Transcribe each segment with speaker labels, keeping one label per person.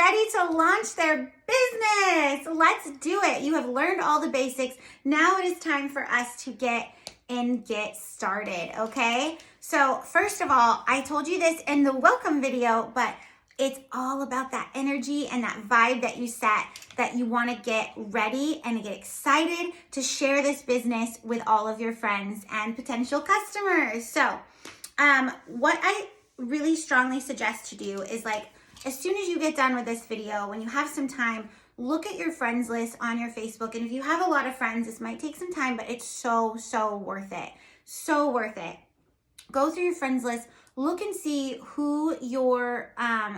Speaker 1: ready to launch their business. Let's do it. You have learned all the basics. Now it is time for us to get started, okay? So first of all, I told you this in the welcome video, but it's all about that energy and that vibe that you set, that you want to get ready and get excited to share this business with all of your friends and potential customers. So what I really strongly suggest to do is, like, as soon as you get done with this video, when you have some time, look at your friends list on your Facebook. And if you have a lot of friends, this might take some time, but it's so worth it. So worth it. Go through your friends list, look and see who your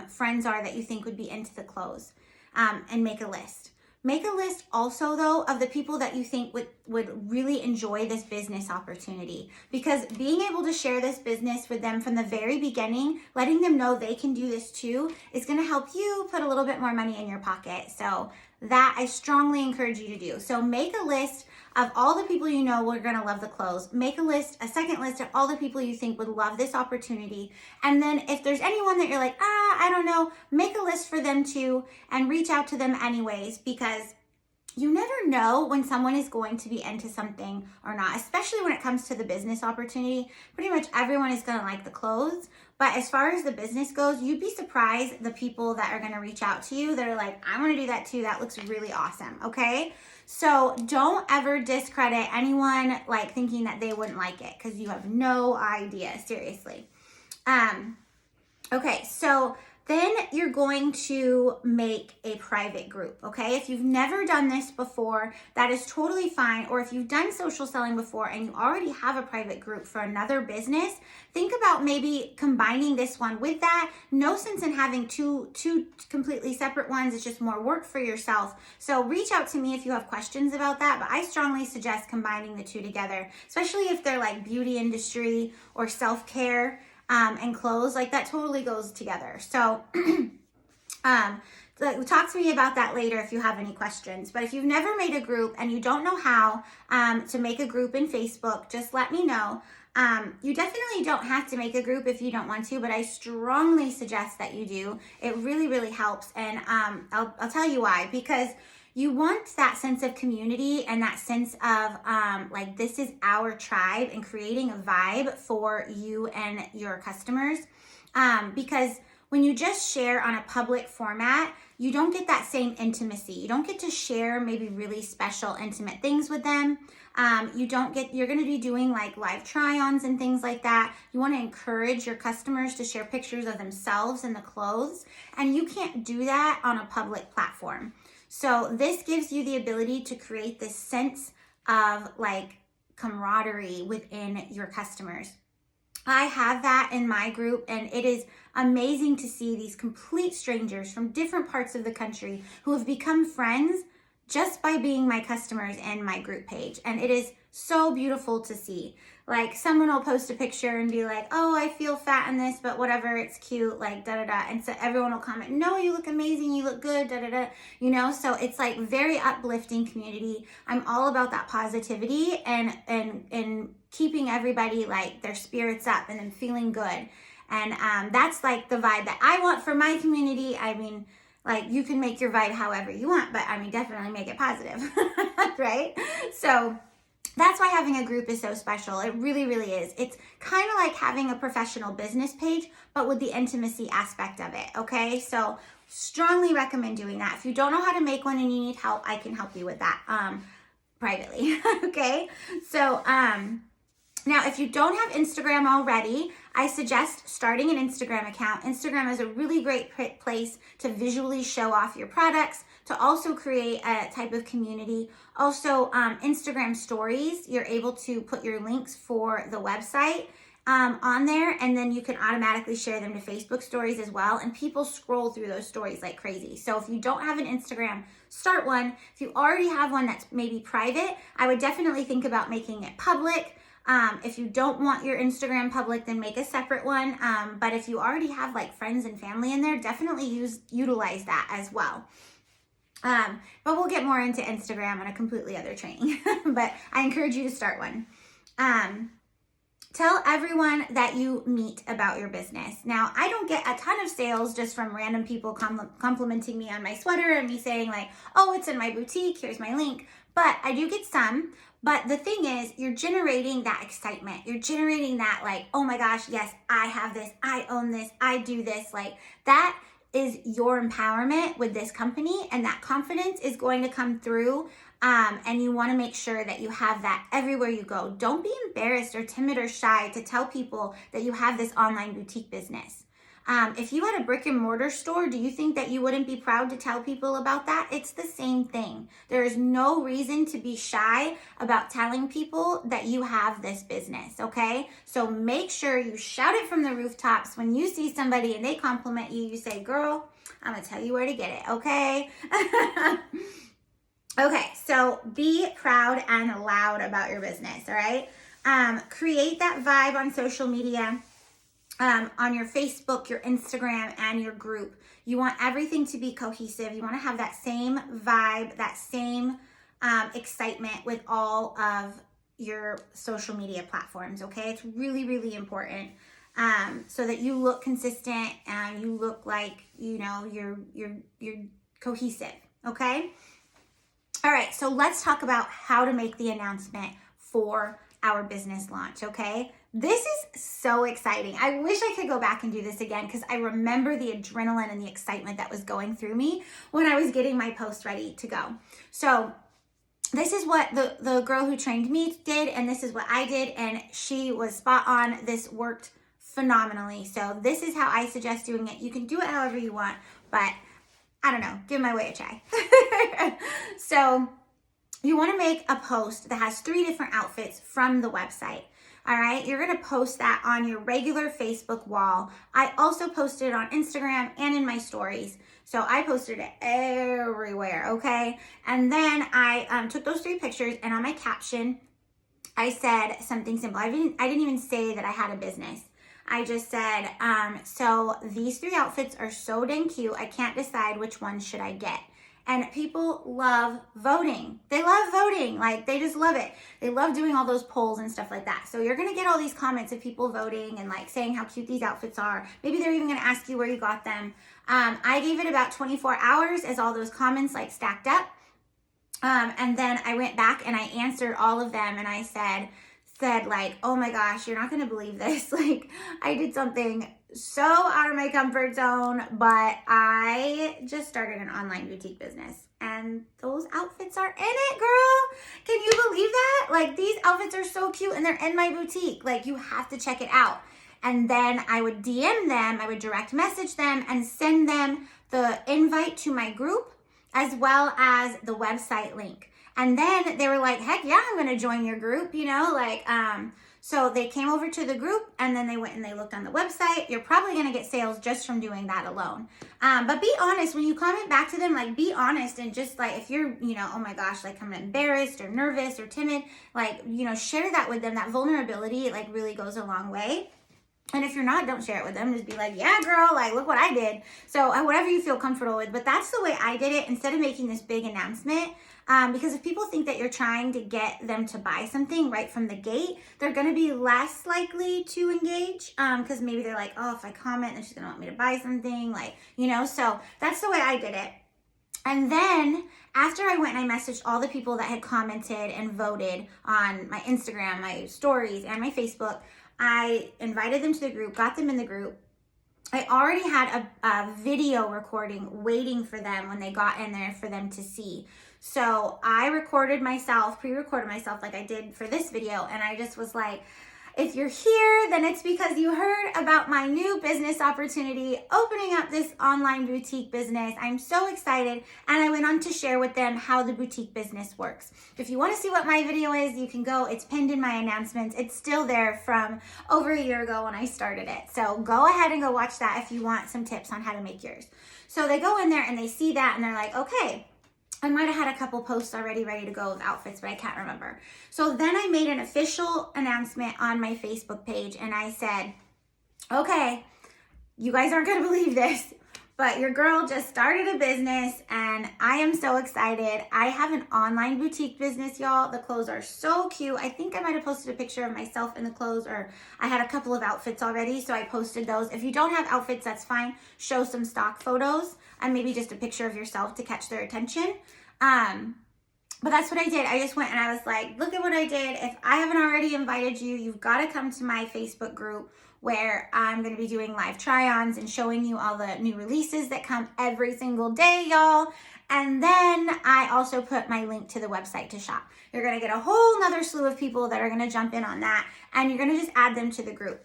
Speaker 1: friends are that you think would be into the clothes, and make a list. Make a list also, though, of the people that you think would really enjoy this business opportunity, because being able to share this business with them from the very beginning, letting them know they can do this too, is going to help you put a little bit more money in your pocket. So that I strongly encourage you to do. So make a list of all the people you know are going to love the clothes. Make a second list of all the people you think would love this opportunity. And then if there's anyone that you're like, I don't know, make a list for them too and reach out to them anyways, because you never know when someone is going to be into something or not, especially when it comes to the business opportunity. Pretty much everyone is going to like the clothes. But as far as the business goes, you'd be surprised the people that are going to reach out to you that are like, I want to do that too. That looks really awesome. Okay. So don't ever discredit anyone like thinking that they wouldn't like it, because you have no idea. Seriously. Okay. So then you're going to make a private group, okay? If you've never done this before, that is totally fine. Or if you've done social selling before and you already have a private group for another business, think about maybe combining this one with that. No sense in having two completely separate ones. It's just more work for yourself. So reach out to me if you have questions about that, but I strongly suggest combining the two together, especially if they're like beauty industry or self-care. And clothes, like that totally goes together. So talk to me about that later if you have any questions. But if you've never made a group and you don't know how to make a group in Facebook, just let me know. You definitely don't have to make a group if you don't want to, but I strongly suggest that you do. It really helps. And I'll tell you why. Because you want that sense of community and that sense of like, this is our tribe, and creating a vibe for you and your customers. Because when you just share on a public format, you don't get that same intimacy. You don't get to share maybe really special, intimate things with them. You're going to be doing like live try-ons and things like that. You want to encourage your customers to share pictures of themselves in the clothes, and you can't do that on a public platform. So this gives you the ability to create this sense of like camaraderie within your customers. I have that in my group, and it is amazing to see these complete strangers from different parts of the country who have become friends just by being my customers in my group page. And it is so beautiful to see. Like, someone will post a picture and be like, oh, I feel fat in this, but whatever, it's cute, like da-da-da. And so everyone will comment, no, you look amazing, you look good, da-da-da. You know, so it's like very uplifting community. I'm all about that positivity and keeping everybody like their spirits up and then feeling good. And that's like the vibe that I want for my community. I mean, like, you can make your vibe however you want, but I mean, definitely make it positive, right? So that's why having a group is so special. It really is. It's kind of like having a professional business page, but with the intimacy aspect of it, okay? So strongly recommend doing that. If you don't know how to make one and you need help, I can help you with that privately, okay? So now, if you don't have Instagram already, I suggest starting an Instagram account. Instagram is a really great place to visually show off your products, to also create a type of community. Also, Instagram stories, you're able to put your links for the website on there, and then you can automatically share them to Facebook stories as well. And people scroll through those stories like crazy. So if you don't have an Instagram, start one. If you already have one that's maybe private, I would definitely think about making it public. If you don't want your Instagram public, then make a separate one. But if you already have like friends and family in there, definitely utilize that as well. But we'll get more into Instagram on a completely other training. But I encourage you to start one. Tell everyone that you meet about your business. Now, I don't get a ton of sales just from random people complimenting me on my sweater and me saying like, oh, it's in my boutique, here's my link. But I do get some. But the thing is, you're generating that excitement. You're generating that like, oh my gosh, yes, I have this, I own this, I do this. Like that is your empowerment with this company, and that confidence is going to come through. And you want to make sure that you have that everywhere you go. Don't be embarrassed or timid or shy to tell people that you have this online boutique business. If you had a brick and mortar store, do you think that you wouldn't be proud to tell people about that? It's the same thing. There is no reason to be shy about telling people that you have this business, okay? So make sure you shout it from the rooftops. When you see somebody and they compliment you, you say, girl, I'm gonna tell you where to get it, okay? Okay, so be proud and loud about your business, all right? Create that vibe on social media. On your Facebook, your Instagram, and your group. You want everything to be cohesive. You want to have that same vibe, that same excitement with all of your social media platforms, okay? It's really, really important so that you look consistent and you look like, you know, you're cohesive, okay? All right, so let's talk about how to make the announcement for our business launch, okay? This is so exciting. I wish I could go back and do this again because I remember the adrenaline and the excitement that was going through me when I was getting my post ready to go. So this is what the girl who trained me did, and this is what I did, and she was spot on. This worked phenomenally. So this is how I suggest doing it. You can do it however you want, but I don't know, give my way a try. So you want to make a post that has 3 different outfits from the website. All right, you're gonna post that on your regular Facebook wall. I also posted it on Instagram and in my stories. So I posted it everywhere, okay? And then I took those 3 pictures, and on my caption, I said something simple. I didn't even say that I had a business. I just said, so these 3 outfits are so dang cute, I can't decide which one should I get. And people love voting. They love voting. Like, they just love it. They love doing all those polls and stuff like that. So you're going to get all these comments of people voting and like saying how cute these outfits are. Maybe they're even going to ask you where you got them. I gave it about 24 hours as all those comments like stacked up. And then I went back and I answered all of them, and I said like, oh my gosh, you're not going to believe this. Like, I did something so out of my comfort zone, but I just started an online boutique business, and those outfits are in it, girl. Can you believe that? Like, these outfits are so cute, and they're in my boutique. Like, you have to check it out. And then I would DM them, I would direct message them, and send them the invite to my group as well as the website link. And then they were like, heck yeah, I'm gonna join your group, you know, like, so they came over to the group, and then they went and they looked on the website. You're probably gonna get sales just from doing that alone. But be honest, when you comment back to them, like, be honest, and just like, if you're, you know, oh my gosh, like I'm embarrassed or nervous or timid, like, you know, share that with them. That vulnerability, like, really goes a long way. And if you're not, don't share it with them. Just be like, yeah, girl, like, look what I did. So whatever you feel comfortable with. But that's the way I did it, instead of making this big announcement. Because if people think that you're trying to get them to buy something right from the gate, they're going to be less likely to engage. Because maybe they're like, oh, if I comment, then she's going to want me to buy something. Like, you know, so that's the way I did it. And then after I went and I messaged all the people that had commented and voted on my Instagram, my stories, and my Facebook, I invited them to the group, got them in the group. I already had a video recording waiting for them when they got in there for them to see. So I pre-recorded myself like I did for this video. And I just was like, if you're here, then it's because you heard about my new business opportunity, opening up this online boutique business. I'm so excited. And I went on to share with them how the boutique business works. If you want to see what my video is, you can go. It's pinned in my announcements. It's still there from over a year ago when I started it. So go ahead and go watch that if you want some tips on how to make yours. So they go in there and they see that and they're like, okay, I might have had a couple posts already ready to go with outfits, but I can't remember. So then I made an official announcement on my Facebook page, and I said, okay, you guys aren't going to believe this, But your girl just started a business and I am so excited. I have an online boutique business, y'all. The clothes are so cute. I think I might have posted a picture of myself in the clothes, or I had a couple of outfits already, so I posted those. If you don't have outfits, that's fine. Show some stock photos and maybe just a picture of yourself to catch their attention. But that's what I did. I just went and I was like, look at what I did. If I haven't already invited you, you've got to come to my Facebook group where I'm going to be doing live try-ons and showing you all the new releases that come every single day, y'all. And then I also put my link to the website to shop. You're going to get a whole nother slew of people that are going to jump in on that, and you're going to just add them to the group.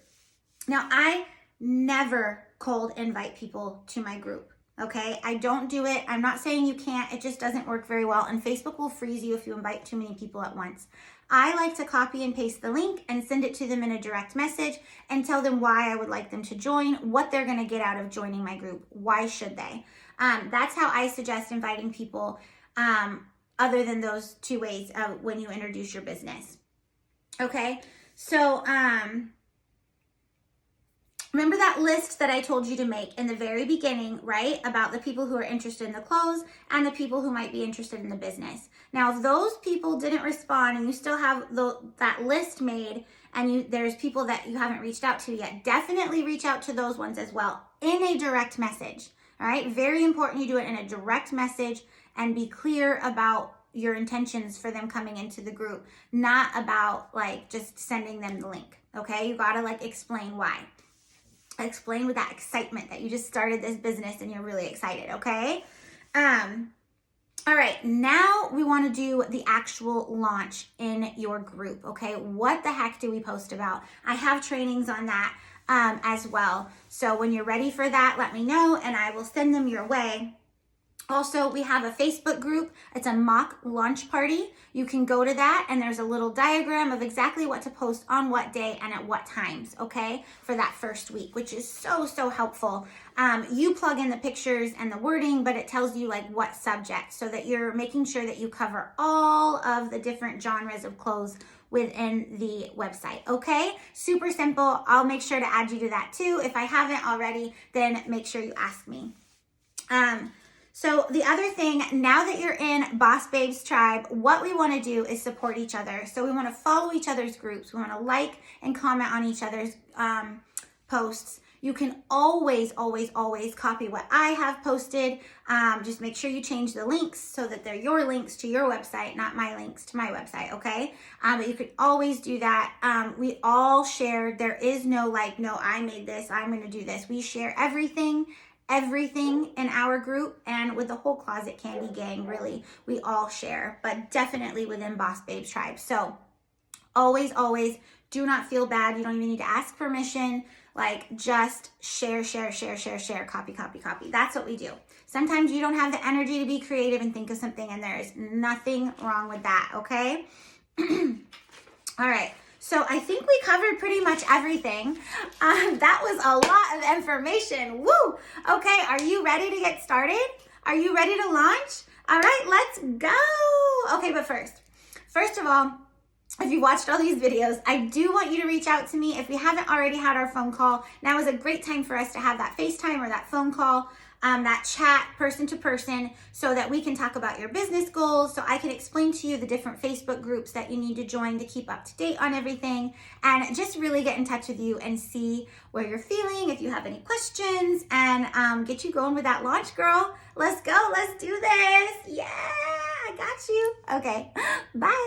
Speaker 1: Now, I never cold invite people to my group. Okay, I don't do it. I'm not saying you can't. It just doesn't work very well. And Facebook will freeze you if you invite too many people at once. I like to copy and paste the link and send it to them in a direct message and tell them why I would like them to join, what they're going to get out of joining my group. Why should they? That's how I suggest inviting people, other than those two ways when you introduce your business. Okay, so remember that list that I told you to make in the very beginning, right? About the people who are interested in the clothes and the people who might be interested in the business. Now, if those people didn't respond and you still have that list made and there's people that you haven't reached out to yet, definitely reach out to those ones as well in a direct message, all right? Very important you do it in a direct message and be clear about your intentions for them coming into the group, not about like just sending them the link, okay? You gotta like explain why. Explain with that excitement that you just started this business and you're really excited, okay? All right, now we want to do the actual launch in your group, okay? What the heck do we post about? I have trainings on that as well. So when you're ready for that, let me know and I will send them your way. Also, we have a Facebook group. It's a mock launch party. You can go to that and there's a little diagram of exactly what to post on what day and at what times, okay, for that first week, which is so helpful. You plug in the pictures and the wording, but it tells you like what subject, so that you're making sure that you cover all of the different genres of clothes within the website, okay? Super simple. I'll make sure to add you to that too. If I haven't already, then make sure you ask me. So the other thing, now that you're in Boss Babes Tribe, what we want to do is support each other. So we want to follow each other's groups. We want to like and comment on each other's posts. You can always copy what I have posted. Just make sure you change the links so that they're your links to your website, not my links to my website, okay? But you could always do that. We all share. There is no like, no, I made this, I'm going to do this. We share everything in our group, and with the whole Closet Candy gang, really, we all share, but definitely within Boss Babes Tribe. So always do not feel bad. You don't even need to ask permission. Like, just share, copy. That's what we do. Sometimes you don't have the energy to be creative and think of something, and there is nothing wrong with that, okay? All right. So I think we covered pretty much everything. That was a lot of information. Woo! Okay, are you ready to get started? Are you ready to launch? All right, let's go. Okay, but first of all, if you watched all these videos, I do want you to reach out to me. If we haven't already had our phone call, now is a great time for us to have that FaceTime or that phone call, that chat person to person, so that we can talk about your business goals, so I can explain to you the different Facebook groups that you need to join to keep up to date on everything, and just really get in touch with you and see where you're feeling, if you have any questions, and get you going with that launch, girl. Let's go. Let's do this. Yeah, I got you. Okay, bye.